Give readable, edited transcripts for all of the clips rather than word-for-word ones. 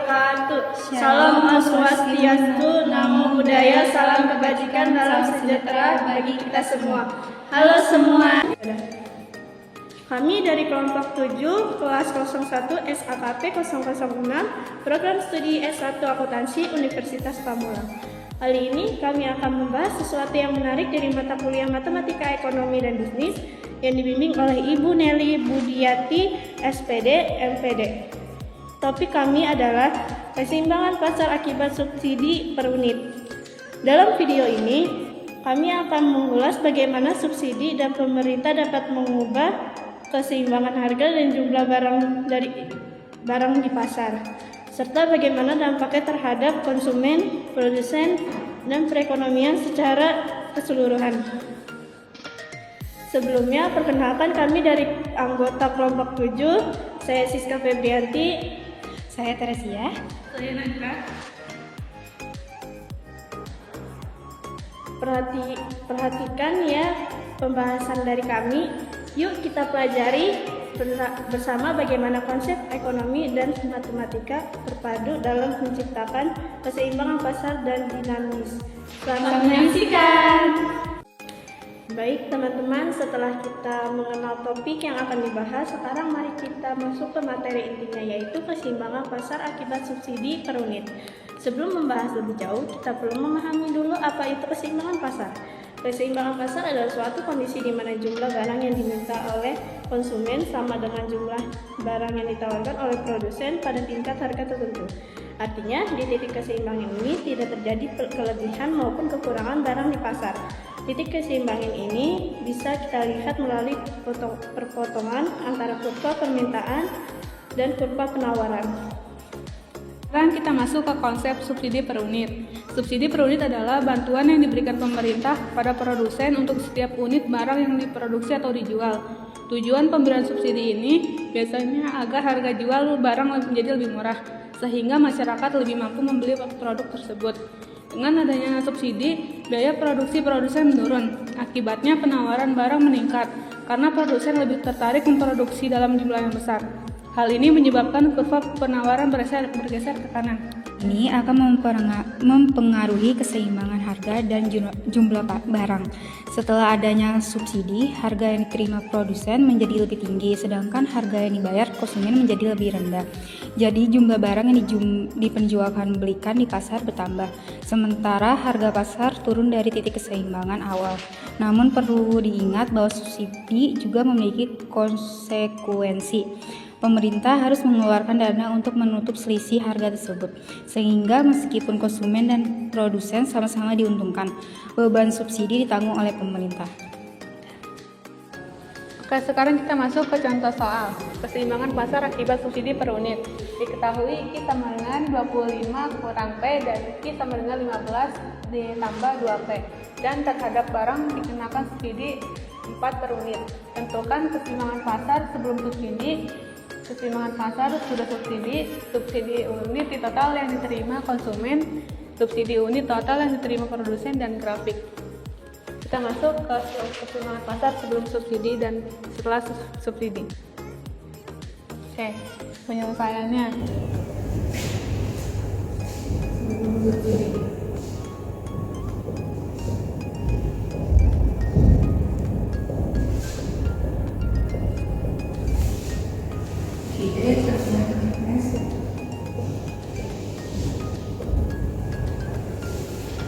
wabarakatuh. Salam Swastiastu, Namo Buddhaya, salam kebajikan, salam sejahtera bagi kita semua. Halo semua. Kami dari kelompok 7, kelas 01 SAKP 006, program studi S1 Akuntansi Universitas Pamulang. Kali ini kami akan membahas sesuatu yang menarik dari mata kuliah Matematika Ekonomi dan Bisnis yang dibimbing oleh Ibu Nelly Budiati, SPD, MPD. Topik kami adalah keseimbangan pasar akibat subsidi per unit. Dalam video ini, kami akan mengulas bagaimana subsidi dan pemerintah dapat mengubah keseimbangan harga dan jumlah barang di pasar, serta bagaimana dampaknya terhadap konsumen, produsen, dan perekonomian secara keseluruhan. Sebelumnya, perkenalkan kami dari anggota kelompok 7, saya Siska Febrianti. Saya Teresia. Saya Nandra. Perhatikan ya pembahasan dari kami. Yuk kita pelajari bersama bagaimana konsep ekonomi dan matematika berpadu dalam menciptakan keseimbangan pasar dan dinamis. Selamat menyaksikan. Baik teman-teman, setelah kita mengenal topik yang akan dibahas, sekarang mari kita masuk ke materi intinya, yaitu keseimbangan pasar akibat subsidi per unit. Sebelum membahas lebih jauh, kita perlu memahami dulu apa itu keseimbangan pasar. Keseimbangan pasar adalah suatu kondisi di mana jumlah barang yang diminta oleh konsumen sama dengan jumlah barang yang ditawarkan oleh produsen pada tingkat harga tertentu. Artinya, di titik keseimbangan ini tidak terjadi kelebihan maupun kekurangan barang di pasar. Titik keseimbangan ini bisa kita lihat melalui perpotongan antara kurva permintaan dan kurva penawaran. Sekarang kita masuk ke konsep subsidi per unit. Subsidi per unit adalah bantuan yang diberikan pemerintah kepada produsen untuk setiap unit barang yang diproduksi atau dijual. Tujuan pemberian subsidi ini biasanya agar harga jual barang menjadi lebih murah, sehingga masyarakat lebih mampu membeli produk tersebut. Dengan adanya subsidi, biaya produksi produsen menurun. Akibatnya penawaran barang meningkat, karena produsen lebih tertarik memproduksi dalam jumlah yang besar. Hal ini menyebabkan kurva penawaran bergeser ke kanan. Ini akan mempengaruhi keseimbangan harga dan jumlah barang. Setelah adanya subsidi, harga yang diterima produsen menjadi lebih tinggi, sedangkan harga yang dibayar konsumen menjadi lebih rendah. Jadi jumlah barang yang dipenjualkan belikan di pasar bertambah, sementara harga pasar turun dari titik keseimbangan awal. Namun perlu diingat bahwa subsidi juga memiliki konsekuensi. Pemerintah harus mengeluarkan dana untuk menutup selisih harga tersebut, sehingga meskipun konsumen dan produsen sama-sama diuntungkan, beban subsidi ditanggung oleh pemerintah. Oke, sekarang kita masuk ke contoh soal keseimbangan pasar akibat subsidi per unit. Diketahui Q sama dengan 25 kurang P dan Q sama dengan 15 ditambah 2P, dan terhadap barang dikenakan subsidi 4 per unit. Tentukan keseimbangan pasar sebelum subsidi. Keseimbangan pasar sudah subsidi unit di total yang diterima konsumen, subsidi unit total yang diterima produsen, dan grafik. Kita masuk ke keseimbangan pasar sebelum subsidi dan setelah subsidi. Oke, penyelesaiannya.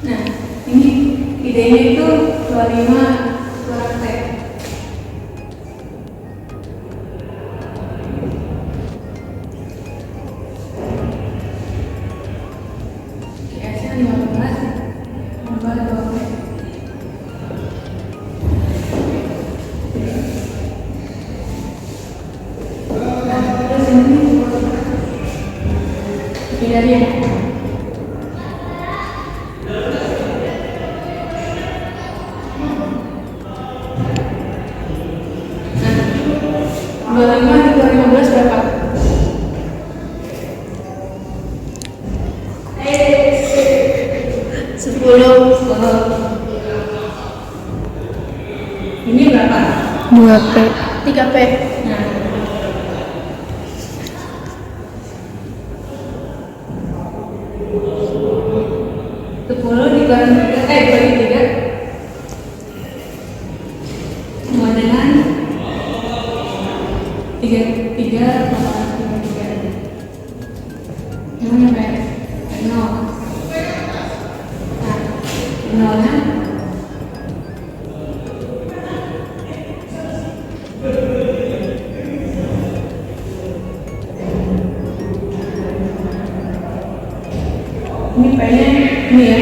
Nah, ini idenya itu 25 kurang P. QS-nya 15 tambah 2P. Nah, terus ini pilihannya. Nah, 25 di 15 berapa? 10. Ini berapa? 2P. 3P. Nah, 10 dibagi 3 sama dengan 3 sampai 0. Nah, nolnya ini P-nya ini ya.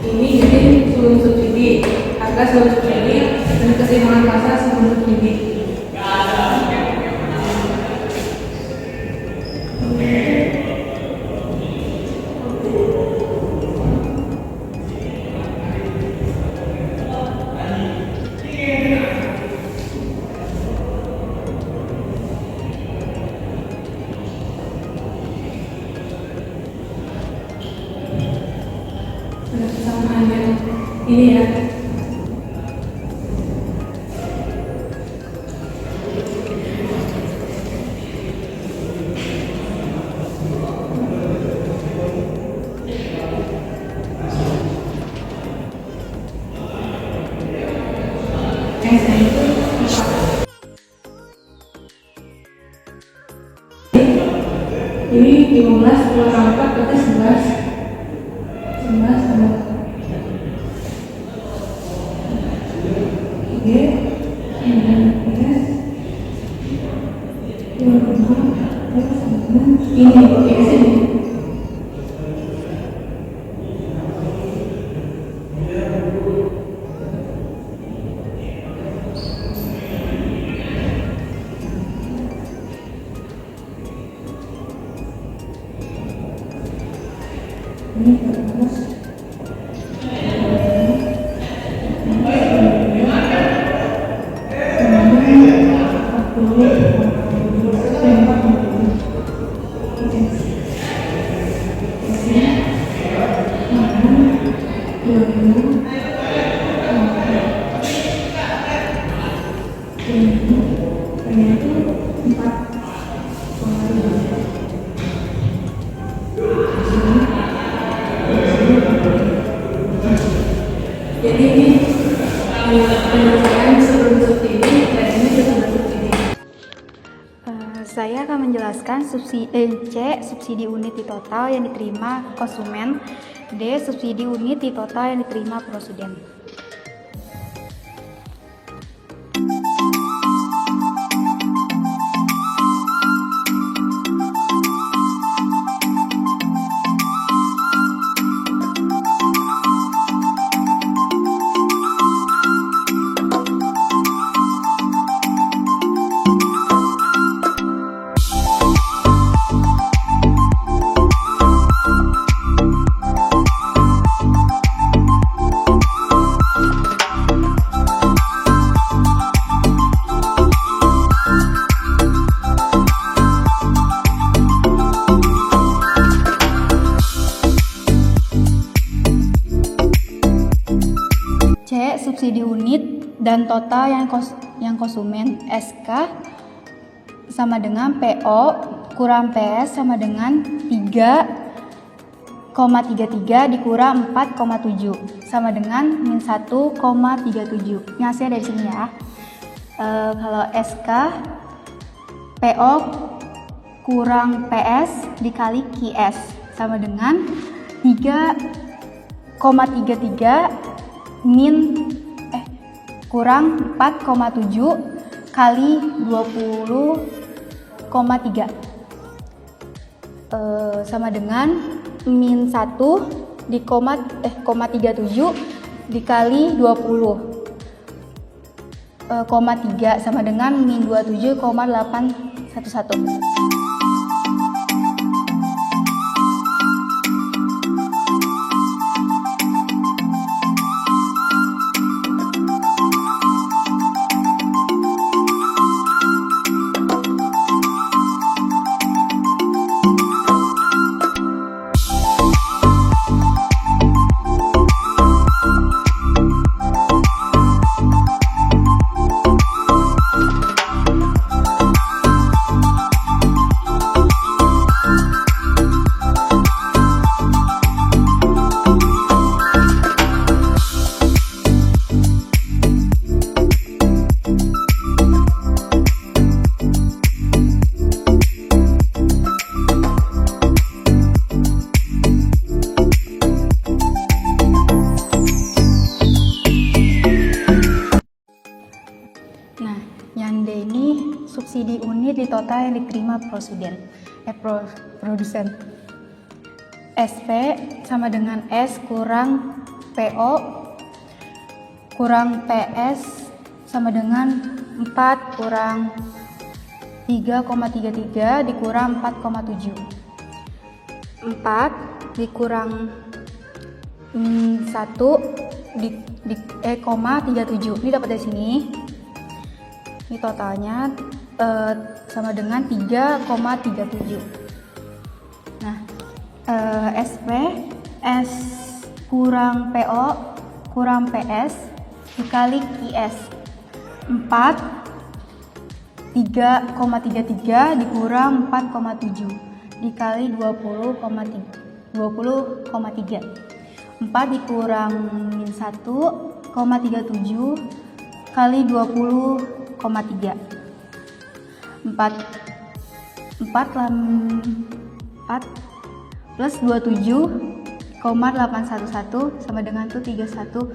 Ini jadi sebelum subsidi, harga sebelum subsidi dan keseimbangan pasar sebelum subsidi. Ada kesamaannya ini ya. S-nya itu 4. Ini 15 kurang 4 berarti 11 sama 3 dan ini jadi ini penyelesaian sebelum subsidi dan ini sesudah subsidi. Saya akan menjelaskan C. Subsidi unit di total yang diterima konsumen. D. Subsidi unit di total yang diterima produsen. C. Subsidi unit dan total yang konsumen. SK sama dengan PO kurang PS sama dengan 3,33 dikurang 4,7 sama dengan min 1,37. Ini hasilnya dari sini ya. Kalau SK PO kurang PS dikali QS sama dengan 3,33 kurang 4,7 kali 20,3 sama dengan min 1 di 37 dikali 20,3 sama dengan min 27,811. subsidi unit di total yang diterima produsen. SP sama dengan S kurang PO kurang PS sama dengan 4 kurang 3,33 dikurang 4,7. 4 dikurang 1 koma 37. Ini dapat dari sini. Ini totalnya sama dengan 3,37. Nah, SP S kurang PO kurang PS dikali QS 4 3,33 dikurang 4,7 dikali 20,3 4 dikurang min 1,37 kali 20,3 4 plus 27,811 sama dengan 31,811.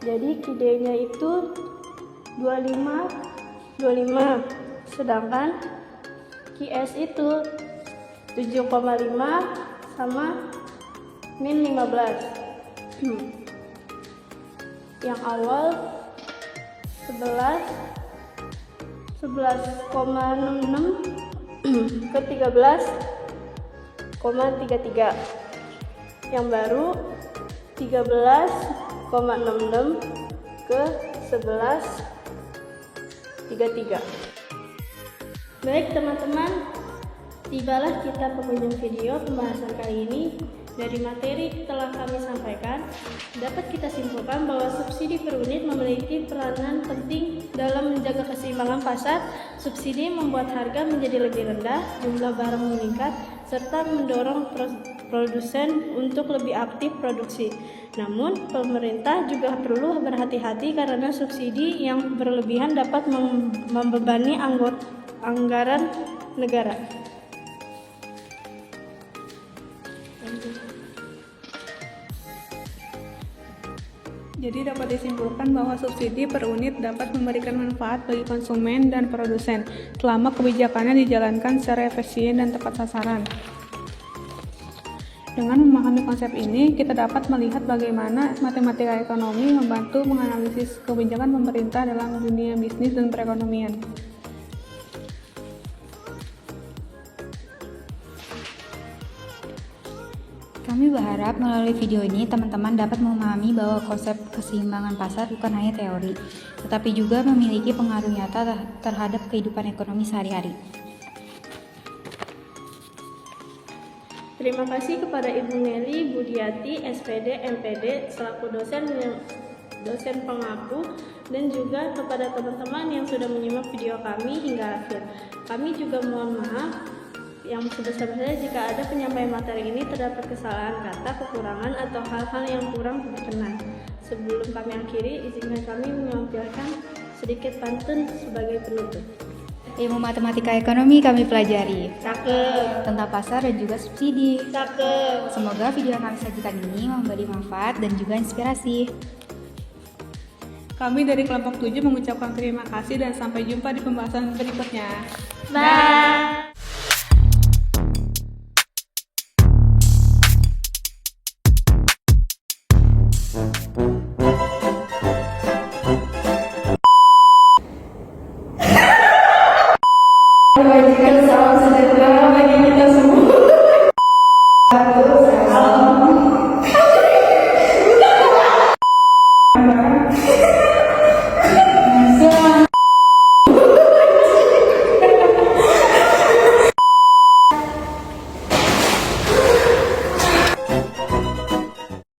Jadi KID-nya itu 25, sedangkan QS itu 7,5 sama min 15. Yang awal 11,66 ke 13,33. Yang baru 13,66 ke 11,33. Baik teman-teman, tibalah kita penghujung video pembahasan kali ini. Dari materi telah kami sampaikan, dapat kita simpulkan bahwa subsidi per unit memiliki peranan penting dalam menjaga keseimbangan pasar. Subsidi membuat harga menjadi lebih rendah, jumlah barang meningkat, serta mendorong produsen untuk lebih aktif produksi. Namun, pemerintah juga perlu berhati-hati karena subsidi yang berlebihan dapat membebani anggaran negara. Jadi dapat disimpulkan bahwa subsidi per unit dapat memberikan manfaat bagi konsumen dan produsen selama kebijakannya dijalankan secara efisien dan tepat sasaran. Dengan memahami konsep ini, kita dapat melihat bagaimana matematika ekonomi membantu menganalisis kebijakan pemerintah dalam dunia bisnis dan perekonomian. Kami berharap melalui video ini teman-teman dapat memahami bahwa konsep keseimbangan pasar bukan hanya teori, tetapi juga memiliki pengaruh nyata terhadap kehidupan ekonomi sehari-hari. Terima kasih kepada Ibu Nelly Budiati, SPD, MPD, selaku dosen pengaku, dan juga kepada teman-teman yang sudah menyimak video kami hingga akhir. Kami juga mohon maaf yang sebesar-besarnya jika ada penyampaian materi ini terdapat kesalahan kata, kekurangan, atau hal-hal yang kurang berkenan. Sebelum kami akhiri, izinkan kami menampilkan sedikit pantun sebagai penutup. Ilmu matematika ekonomi kami pelajari Cakep. tentang pasar dan juga subsidi. Cakep. Semoga video yang kami sajikan ini memberi manfaat dan juga inspirasi. Kami dari kelompok 7 mengucapkan terima kasih dan sampai jumpa di pembahasan berikutnya. Bye.